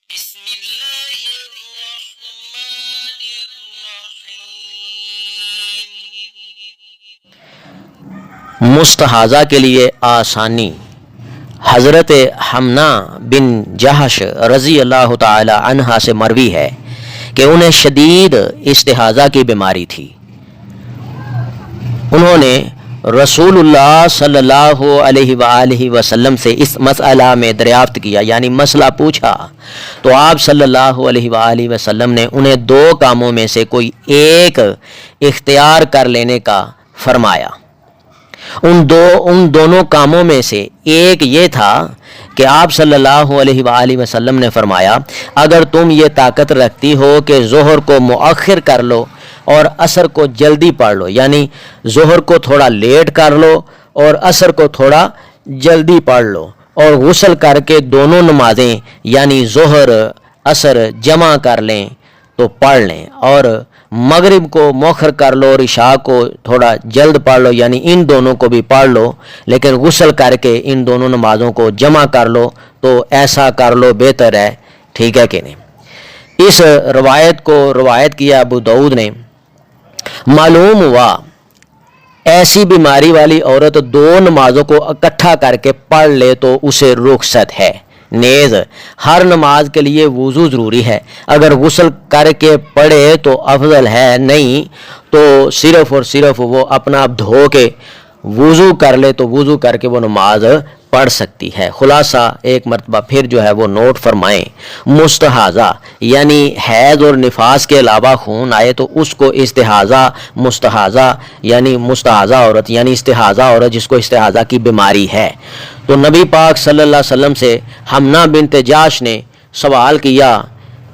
بسم اللہ الرحمن الرحیم۔ مستحاضہ کے لیے آسانی۔ حضرت حمنا بن جہش رضی اللہ تعالی عنہا سے مروی ہے کہ انہیں شدید استحاضہ کی بیماری تھی۔ انہوں نے رسول اللہ صلی اللہ علیہ وآلہ وسلم سے اس مسئلہ میں دریافت کیا، یعنی مسئلہ پوچھا، تو آپ صلی اللہ علیہ وآلہ وسلم نے انہیں دو کاموں میں سے کوئی ایک اختیار کر لینے کا فرمایا۔ ان دونوں کاموں میں سے ایک یہ تھا کہ آپ صلی اللہ علیہ وآلہ وسلم نے فرمایا، اگر تم یہ طاقت رکھتی ہو کہ ظہر کو مؤخر کر لو اور عصر کو جلدی پڑھ لو، یعنی ظہر کو تھوڑا لیٹ کر لو اور عصر کو تھوڑا جلدی پڑھ لو، اور غسل کر کے دونوں نمازیں یعنی ظہر عصر جمع کر لیں تو پڑھ لیں، اور مغرب کو مؤخر کر لو اور عشاء کو تھوڑا جلد پڑھ لو، یعنی ان دونوں کو بھی پڑھ لو لیکن غسل کر کے ان دونوں نمازوں کو جمع کر لو، تو ایسا کر لو بہتر ہے، ٹھیک ہے کہ نہیں۔ اس روایت کو روایت کیا ابو داؤد نے۔ معلوم ہوا ایسی بیماری والی عورت دو نمازوں کو اکٹھا کر کے پڑھ لے تو اسے رخصت ہے۔ نیز ہر نماز کے لیے وضو ضروری ہے، اگر غسل کر کے پڑھے تو افضل ہے، نہیں تو صرف اور صرف وہ اپنا آپ دھو کے وضو کر لے تو وضو کر کے وہ نماز پڑھ سکتی ہے۔ خلاصہ ایک مرتبہ پھر جو ہے وہ نوٹ فرمائیں، مستحاضہ یعنی حیض اور نفاس کے علاوہ خون آئے تو اس کو استحاضہ، مستحاضہ یعنی مستحاضہ عورت یعنی استحاضہ عورت جس کو استحاضہ کی بیماری ہے۔ تو نبی پاک صلی اللہ علیہ وسلم سے حمنا بنت جاش نے سوال کیا،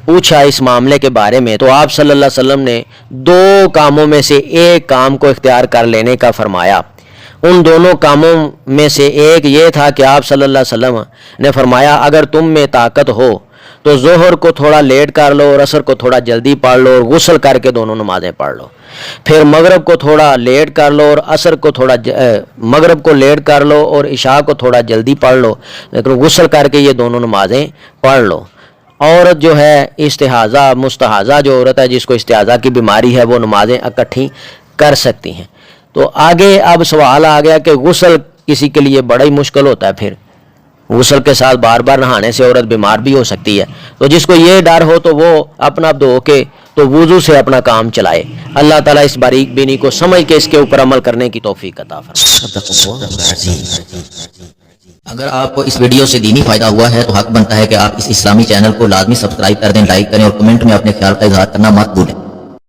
پوچھا اس معاملے کے بارے میں، تو آپ صلی اللہ علیہ وسلم نے دو کاموں میں سے ایک کام کو اختیار کر لینے کا فرمایا۔ ان دونوں کاموں میں سے ایک یہ تھا کہ آپ صلی اللہ علیہ وسلم نے فرمایا، اگر تم میں طاقت ہو تو ظہر کو تھوڑا لیٹ کر لو اور عصر کو تھوڑا جلدی پڑھ لو اور غسل کر کے دونوں نمازیں پڑھ لو، پھر مغرب کو تھوڑا لیٹ کر لو اور عصر کو تھوڑا مغرب کو لیٹ کر لو اور عشاء کو تھوڑا جلدی پڑھ لو، لیکن غسل کر کے یہ دونوں نمازیں پڑھ لو۔ عورت جو ہے استحاضہ مستحاضہ جو عورت ہے جس کو استحاضہ کی بیماری ہے وہ نمازیں اکٹھی کر سکتی ہیں۔ تو آگے اب سوال آ گیا کہ غسل کسی کے لیے بڑا ہی مشکل ہوتا ہے، پھر غسل کے ساتھ بار بار نہانے سے عورت بیمار بھی ہو سکتی ہے، تو جس کو یہ ڈر ہو تو وہ اپنا دھو کے تو وضو سے اپنا کام چلائے۔ اللہ تعالیٰ اس باریک بینی کو سمجھ کے اس کے اوپر عمل کرنے کی توفیق عطا فرمائے۔ اگر آپ کو اس ویڈیو سے دینی فائدہ ہوا ہے تو حق بنتا ہے کہ آپ اس اسلامی چینل کو لازمی سبسکرائب کر دیں، لائک کریں اور کمنٹ میں اپنے خیال کا اظہار کرنا مت بھولیں۔